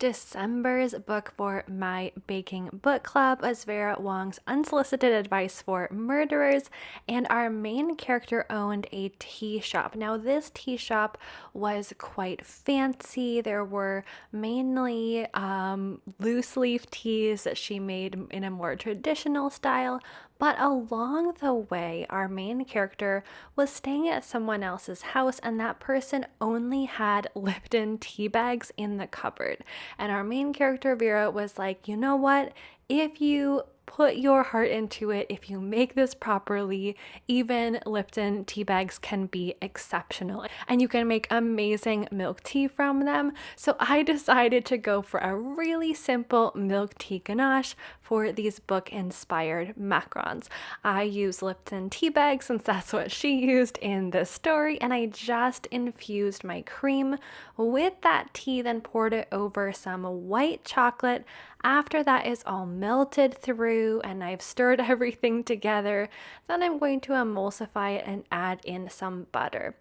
December's book for my baking book club was Vera Wong's Unsolicited Advice for Murderers, and our main character owned a tea shop. Now, this tea shop was quite fancy. There were mainly loose leaf teas that she made in a more traditional style, but along the way, our main character was staying at someone else's house, and that person only had Lipton tea bags in the cupboard. And our main character, Vera, was like, you know what? If you put your heart into it, if you make this properly, even Lipton tea bags can be exceptional and you can make amazing milk tea from them. So I decided to go for a really simple milk tea ganache for these book inspired macarons. I use Lipton tea bags since that's what she used in the story, and I just infused my cream with that tea, then poured it over some white chocolate. After that is all melted through and I've stirred everything together, then I'm going to emulsify it and add in some butter.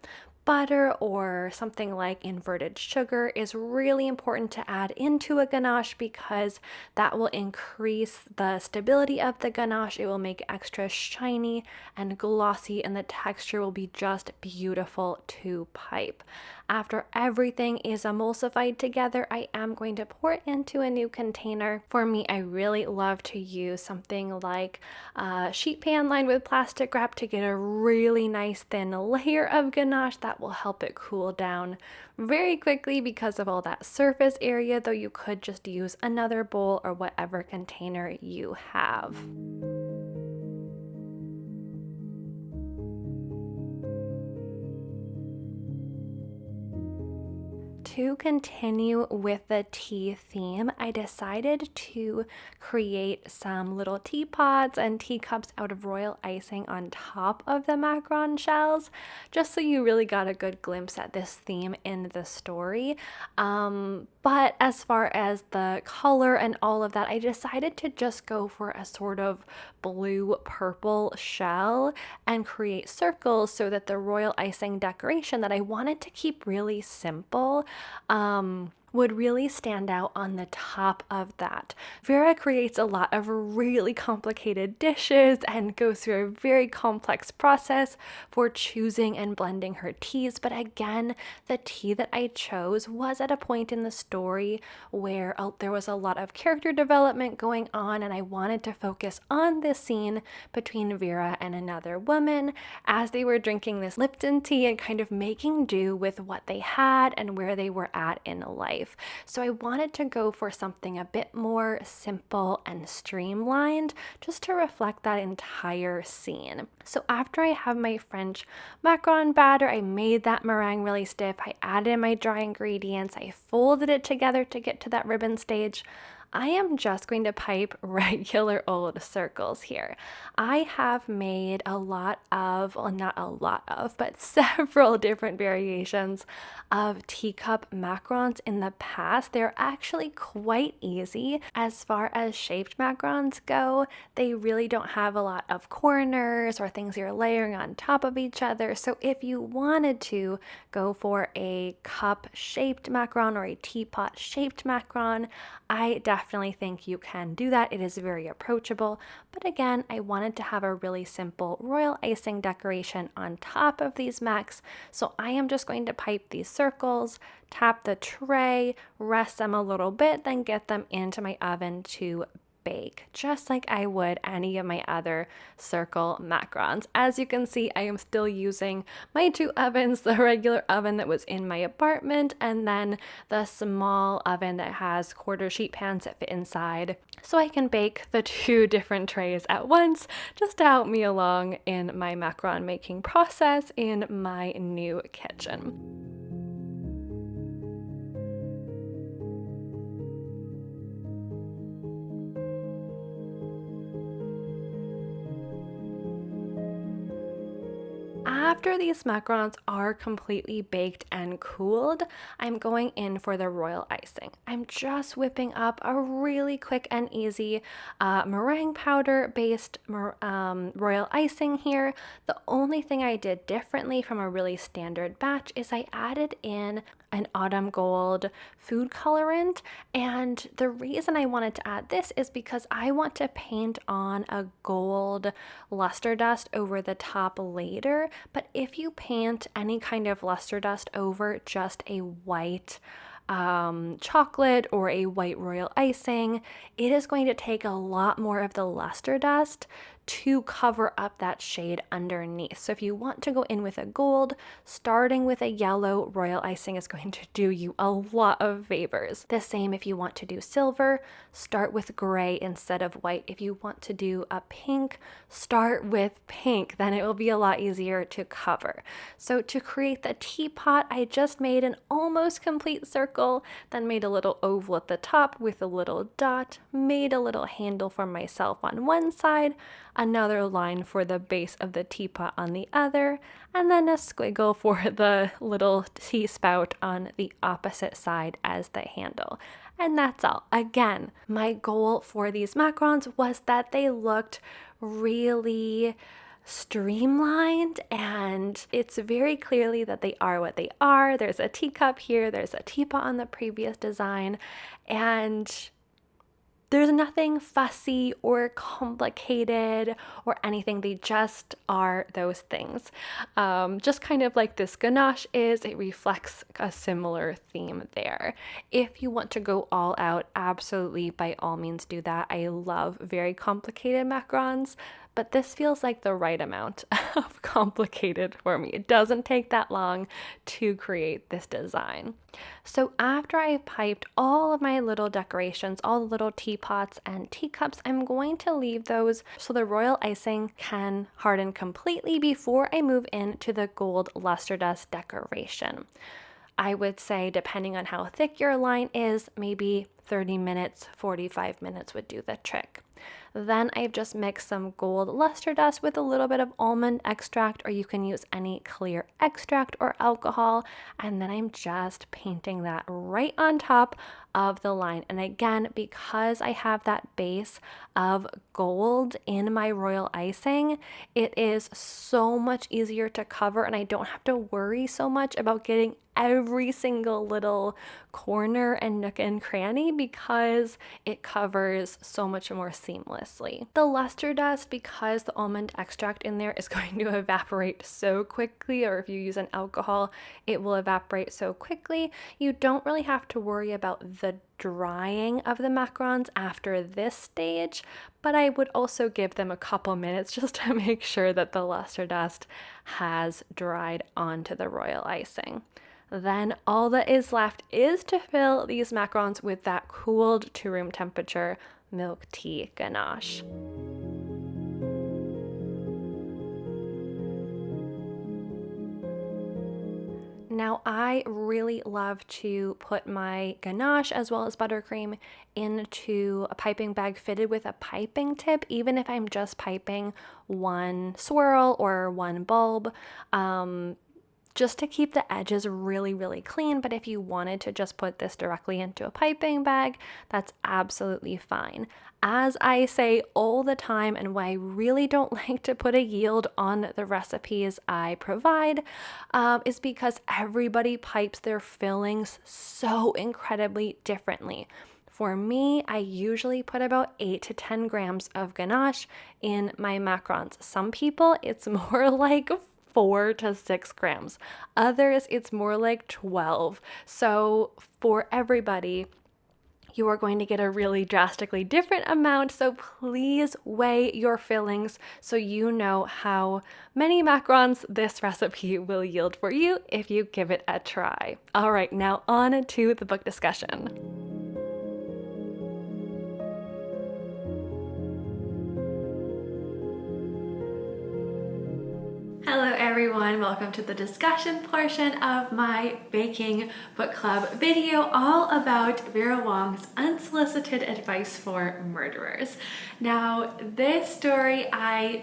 Butter or something like inverted sugar is really important to add into a ganache because that will increase the stability of the ganache. It will make it extra shiny and glossy, and the texture will be just beautiful to pipe. After everything is emulsified together, I am going to pour it into a new container. For me, I really love to use something like a sheet pan lined with plastic wrap to get a really nice thin layer of ganache that will help it cool down very quickly because of all that surface area, though you could just use another bowl or whatever container you have. To continue with the tea theme, I decided to create some little teapots and teacups out of royal icing on top of the macaron shells, just so you really got a good glimpse at this theme in the story. But as far as the color and all of that, I decided to just go for a sort of blue-purple shell and create circles so that the royal icing decoration that I wanted to keep really simple would really stand out on the top of that. Vera creates a lot of really complicated dishes and goes through a very complex process for choosing and blending her teas, but again, the tea that I chose was at a point in the story where there was a lot of character development going on, and I wanted to focus on this scene between Vera and another woman as they were drinking this Lipton tea and kind of making do with what they had and where they were at in life. So I wanted to go for something a bit more simple and streamlined just to reflect that entire scene. So after I have my French macaron batter, I made that meringue really stiff. I added in my dry ingredients. I folded it together to get to that ribbon stage. I am just going to pipe regular old circles here. I have made a lot of, well, not a lot of, but several different variations of teacup macarons in the past. They're actually quite easy as far as shaped macarons go. They really don't have a lot of corners or things you're layering on top of each other. So if you wanted to go for a cup shaped macaron or a teapot shaped macaron, I definitely think you can do that. It is very approachable, but again, I wanted to have a really simple royal icing decoration on top of these macs, so I am just going to pipe these circles, tap the tray, rest them a little bit, then get them into my oven to bake, just like I would any of my other circle macarons. As you can see, I am still using my two ovens, the regular oven that was in my apartment, and then the small oven that has quarter sheet pans that fit inside, so I can bake the two different trays at once, just to help me along in my macaron making process in my new kitchen. After these macarons are completely baked and cooled, I'm going in for the royal icing. I'm just whipping up a really quick and easy meringue powder based royal icing here. The only thing I did differently from a really standard batch is I added in an autumn gold food colorant. And the reason I wanted to add this is because I want to paint on a gold luster dust over the top later. But if you paint any kind of luster dust over just a white chocolate or a white royal icing, it is going to take a lot more of the luster dust to cover up that shade underneath. So if you want to go in with a gold, starting with a yellow royal icing is going to do you a lot of favors. The same if you want to do silver, start with gray instead of white. If you want to do a pink, start with pink, then it will be a lot easier to cover. So to create the teapot, I just made an almost complete circle, then made a little oval at the top with a little dot, made a little handle for myself on one side, another line for the base of the teapot on the other, and then a squiggle for the little tea spout on the opposite side as the handle. And that's all. Again, my goal for these macarons was that they looked really streamlined, and it's very clearly that they are what they are. There's a teacup here, there's a teapot on the previous design, and there's nothing fussy or complicated or anything. They just are those things. Just kind of like this ganache is, it reflects a similar theme there. If you want to go all out, absolutely, by all means do that. I love very complicated macarons, but this feels like the right amount of complicated for me. It doesn't take that long to create this design. So after I've piped all of my little decorations, all the little teapots and teacups, I'm going to leave those so the royal icing can harden completely before I move into the gold luster dust decoration. I would say, depending on how thick your line is, maybe 30 minutes, 45 minutes would do the trick. Then I've just mixed some gold luster dust with a little bit of almond extract, or you can use any clear extract or alcohol, and then I'm just painting that right on top of the line. And again, because I have that base of gold in my royal icing, it is so much easier to cover, and I don't have to worry so much about getting every single little corner and nook and cranny because it covers so much more seamlessly. The luster dust, because the almond extract in there is going to evaporate so quickly, or if you use an alcohol, it will evaporate so quickly, you don't really have to worry about the drying of the macarons after this stage, but I would also give them a couple minutes just to make sure that the luster dust has dried onto the royal icing. Then all that is left is to fill these macarons with that cooled to room temperature milk tea ganache. Now, I really love to put my ganache as well as buttercream into a piping bag fitted with a piping tip, even if I'm just piping one swirl or one bulb. Just to keep the edges really, really clean. But if you wanted to just put this directly into a piping bag, that's absolutely fine. As I say all the time, and why I really don't like to put a yield on the recipes I provide, is because everybody pipes their fillings so incredibly differently. For me, I usually put about 8 to 10 grams of ganache in my macarons. Some people, it's more like 4 to 6 grams. Others, it's more like 12. So for everybody, you are going to get a really drastically different amount. So please weigh your fillings so you know how many macarons this recipe will yield for you if you give it a try. All right, now on to the book discussion. Hello everyone, welcome to the discussion portion of my baking book club video all about Vera Wong's Unsolicited Advice for Murderers. Now, this story I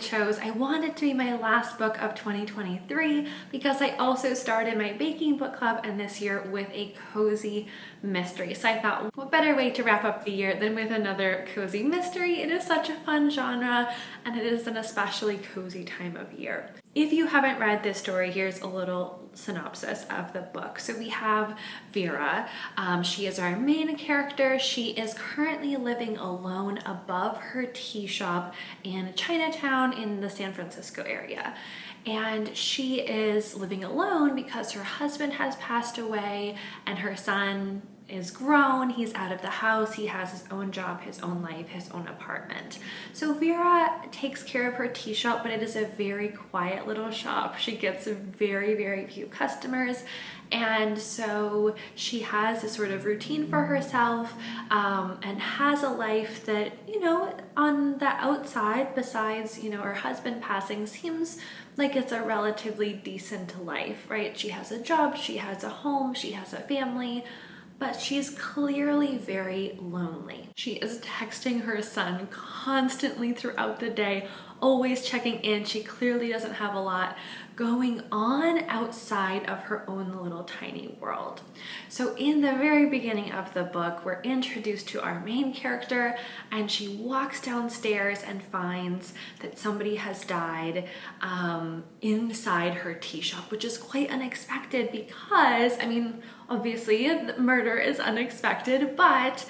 wanted to be my last book of 2023 because I also started my baking book club and this year with a cozy mystery. So I thought, what better way to wrap up the year than with another cozy mystery? It is such a fun genre and it is an especially cozy time of year. If you haven't haven't read this story, here's a little synopsis of the book. So we have Vera. She is our main character. She is currently living alone above her tea shop in Chinatown in the San Francisco area. And she is living alone because her husband has passed away and her son is grown, he's out of the house, he has his own job, his own life, his own apartment. So Vera takes care of her tea shop, but it is a very quiet little shop. She gets very, very few customers. And so she has a sort of routine for herself and has a life that, you know, on the outside, besides, you know, her husband passing, seems like it's a relatively decent life, right? She has a job, she has a home, she has a family, but she's clearly very lonely. She is texting her son constantly throughout the day, always checking in. She clearly doesn't have a lot going on outside of her own little tiny world. So in the very beginning of the book, we're introduced to our main character, and she walks downstairs and finds that somebody has died inside her tea shop, which is quite unexpected because, I mean, obviously murder is unexpected, but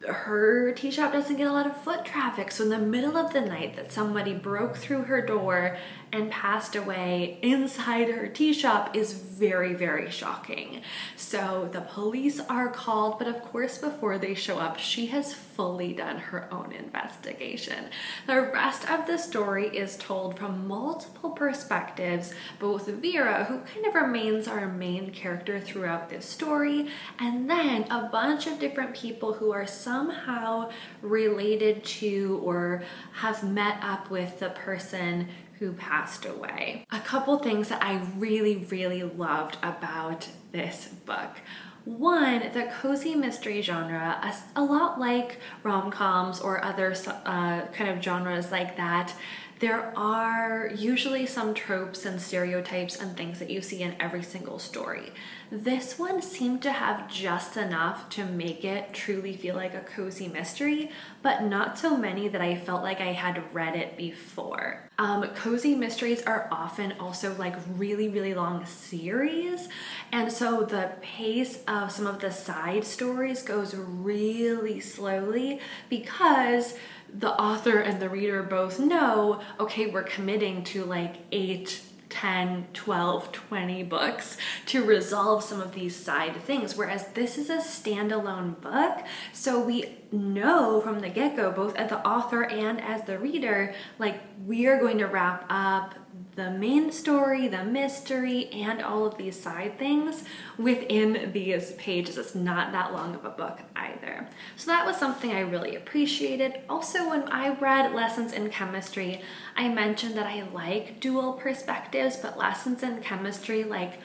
her tea shop doesn't get a lot of foot traffic. So in the middle of the night that somebody broke through her door and passed away inside her tea shop is very, very shocking. So the police are called, but of course before they show up, she has fully done her own investigation. The rest of the story is told from multiple perspectives, both Vera, who kind of remains our main character throughout this story, and then a bunch of different people who are somehow related to or have met up with the person who passed away. A couple things that I really, really loved about this book. One, the cozy mystery genre, a lot like rom-coms or other kind of genres like that, there are usually some tropes and stereotypes and things that you see in every single story. This one seemed to have just enough to make it truly feel like a cozy mystery, but not so many that I felt like I had read it before. Cozy mysteries are often also like really, really long series, and so the pace of some of the side stories goes really slowly because the author and the reader both know, okay, we're committing to like 8, 10, 12, 20 books to resolve some of these side things, whereas this is a standalone book, so we know from the get-go, both as the author and as the reader, like we are going to wrap up the main story, the mystery, and all of these side things within these pages. It's not that long of a book either. So that was something I really appreciated. Also, when I read Lessons in Chemistry, I mentioned that I like dual perspectives, but Lessons in Chemistry, like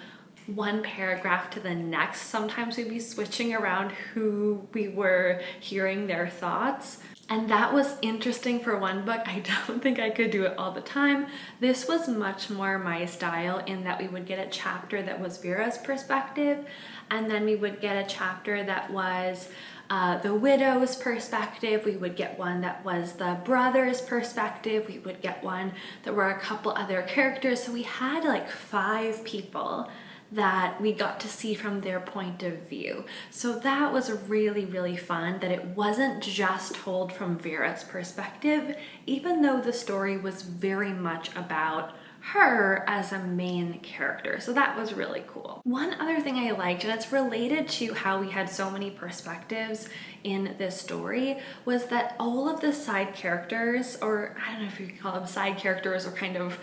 one paragraph to the next, sometimes we'd be switching around who we were hearing their thoughts. And that was interesting for one book. I don't think I could do it all the time. This was much more my style in that we would get a chapter that was Vera's perspective, and then we would get a chapter that was the widow's perspective. We would get one that was the brother's perspective. We would get one that were a couple other characters. So we had like 5 people that we got to see from their point of view. So that was really, really fun that it wasn't just told from Vera's perspective, even though the story was very much about her as a main character. So that was really cool. One other thing I liked, and it's related to how we had so many perspectives in this story, was that all of the side characters, or I don't know if you could call them side characters or kind of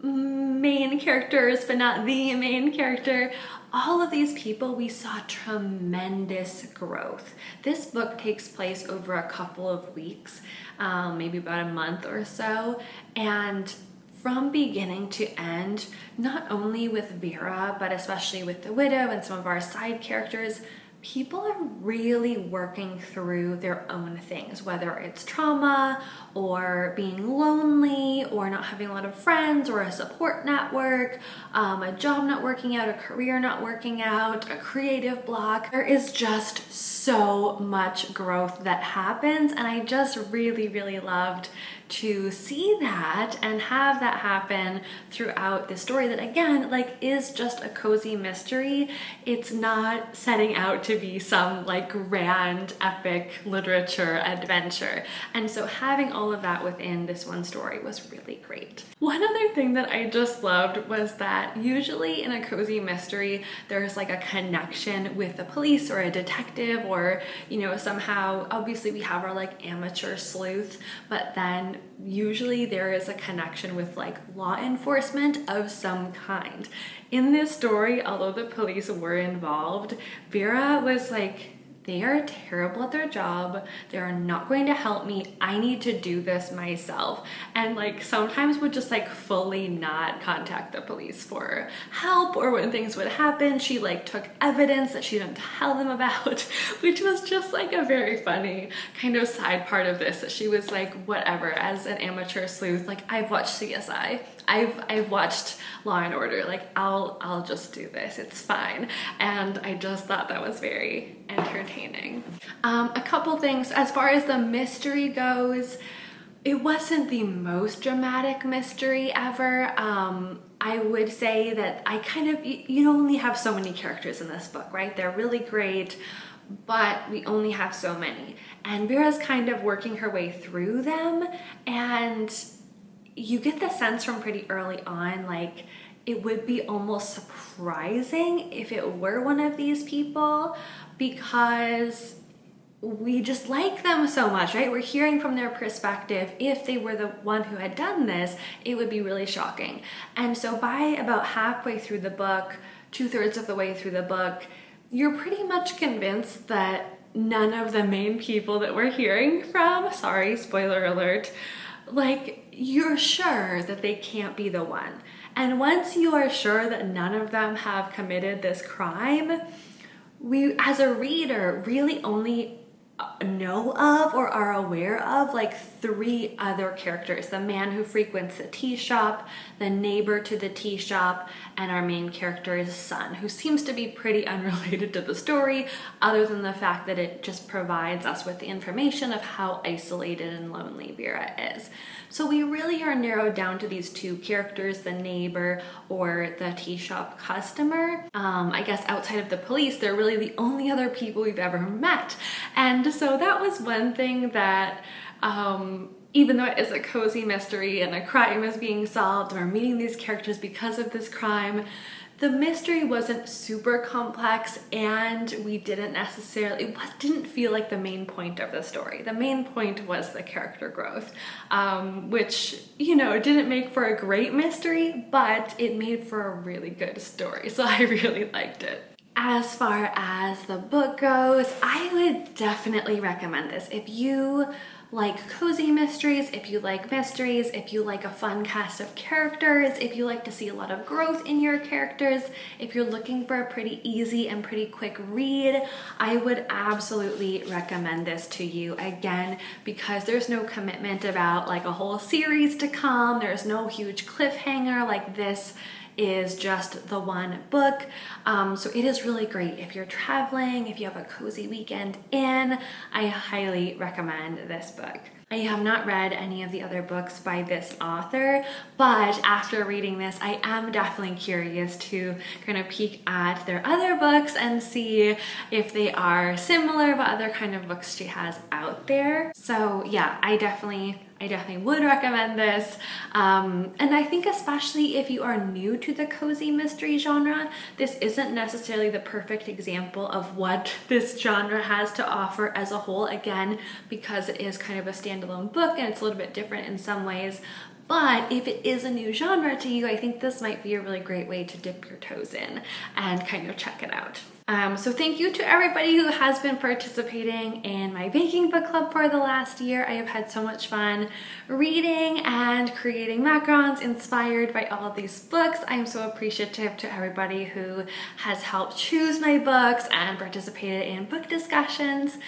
main characters, but not the main character, all of these people, we saw tremendous growth. This book takes place over a couple of weeks, maybe about a month or so, and from beginning to end, not only with Vera, but especially with the widow and some of our side characters, people are really working through their own things, whether it's trauma or being lonely or not having a lot of friends or a support network, a job not working out, a career not working out, a creative block. There is just so much growth that happens, and I just really, really loved to see that and have that happen throughout the story that, again, like, is just a cozy mystery. It's not setting out to be some like grand epic literature adventure. And so having all of that within this one story was really great. One other thing that I just loved was that usually in a cozy mystery, there's like a connection with the police or a detective, or, you know, somehow, obviously we have our like amateur sleuth, but then usually there is a connection with like law enforcement of some kind. In this story, although the police were involved, Vera was like, they are terrible at their job. They are not going to help me. I need to do this myself. And like sometimes would just like fully not contact the police for help, or when things would happen, she like took evidence that she didn't tell them about, which was just like a very funny kind of side part of this, that she was like, whatever, as an amateur sleuth, like I've watched CSI, I've watched Law and Order, like I'll just do this, it's fine. And I just thought that was very entertaining. A couple things as far as the mystery goes. It wasn't the most dramatic mystery ever. I would say that you only have so many characters in this book, right? They're really great, but we only have so many. And Vera's kind of working her way through them, and you get the sense from pretty early on, like, it would be almost surprising if it were one of these people, because we just like them so much, right? We're hearing from their perspective. If they were the one who had done this, it would be really shocking. And so by about halfway through the book, 2/3 of the way through the book, you're pretty much convinced that none of the main people that we're hearing from, sorry, spoiler alert, like, you're sure that they can't be the one. And once you are sure that none of them have committed this crime, we, as a reader, really only know of or are aware of like 3 other characters: the man who frequents the tea shop, the neighbor to the tea shop, and our main character's son, who seems to be pretty unrelated to the story, other than the fact that it just provides us with the information of how isolated and lonely Vera is. So we really are narrowed down to these 2 characters, the neighbor or the tea shop customer. I guess outside of the police, they're really the only other people we've ever met. And so that was one thing that, even though it is a cozy mystery and a crime is being solved, and we're meeting these characters because of this crime, the mystery wasn't super complex, and we didn't feel like the main point of the story. The main point was the character growth, which, you know, didn't make for a great mystery, but it made for a really good story. So I really liked it. As far as the book goes, I would definitely recommend this. If you like cozy mysteries, if you like mysteries, if you like a fun cast of characters, if you like to see a lot of growth in your characters, if you're looking for a pretty easy and pretty quick read, I would absolutely recommend this to you. Again, because there's no commitment about like a whole series to come, there's no huge cliffhanger, like this is just the one book. So it is really great if you're traveling, if you have a cozy weekend in. I highly recommend this book. I have not read any of the other books by this author, but after reading this, I am definitely curious to kind of peek at their other books and see if they are similar, what other kind of books she has out there. So yeah, I definitely would recommend this. And I think especially if you are new to the cozy mystery genre, this isn't necessarily the perfect example of what this genre has to offer as a whole, again, because it is kind of a standalone book and it's a little bit different in some ways. But if it is a new genre to you, I think this might be a really great way to dip your toes in and kind of check it out. So thank you to everybody who has been participating in my baking book club for the last year. I have had so much fun reading and creating macarons inspired by all of these books. I am so appreciative to everybody who has helped choose my books and participated in book discussions.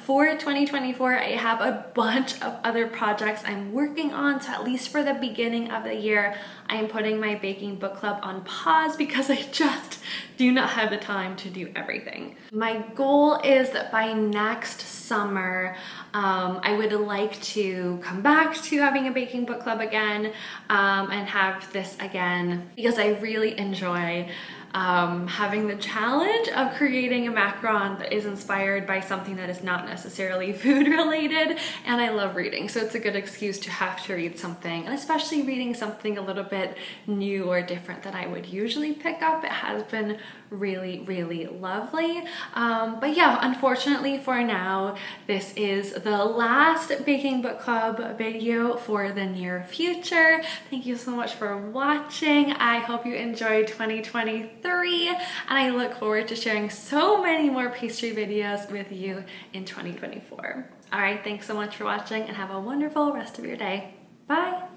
For 2024, I have a bunch of other projects I'm working on, so at least for the beginning of the year, I am putting my baking book club on pause because I just do not have the time to do everything. My goal is that by next summer. I would like to come back to having a baking book club again, and have this again because I really enjoy having the challenge of creating a macaron that is inspired by something that is not necessarily food related, and I love reading, so it's a good excuse to have to read something, and especially reading something a little bit new or different than I would usually pick up. It has been really lovely. But yeah, unfortunately for now, this is the last baking book club video for the near future. Thank you so much for watching. I hope you enjoyed 2023, and I look forward to sharing so many more pastry videos with you in 2024. All right, thanks so much for watching, and have a wonderful rest of your day. Bye.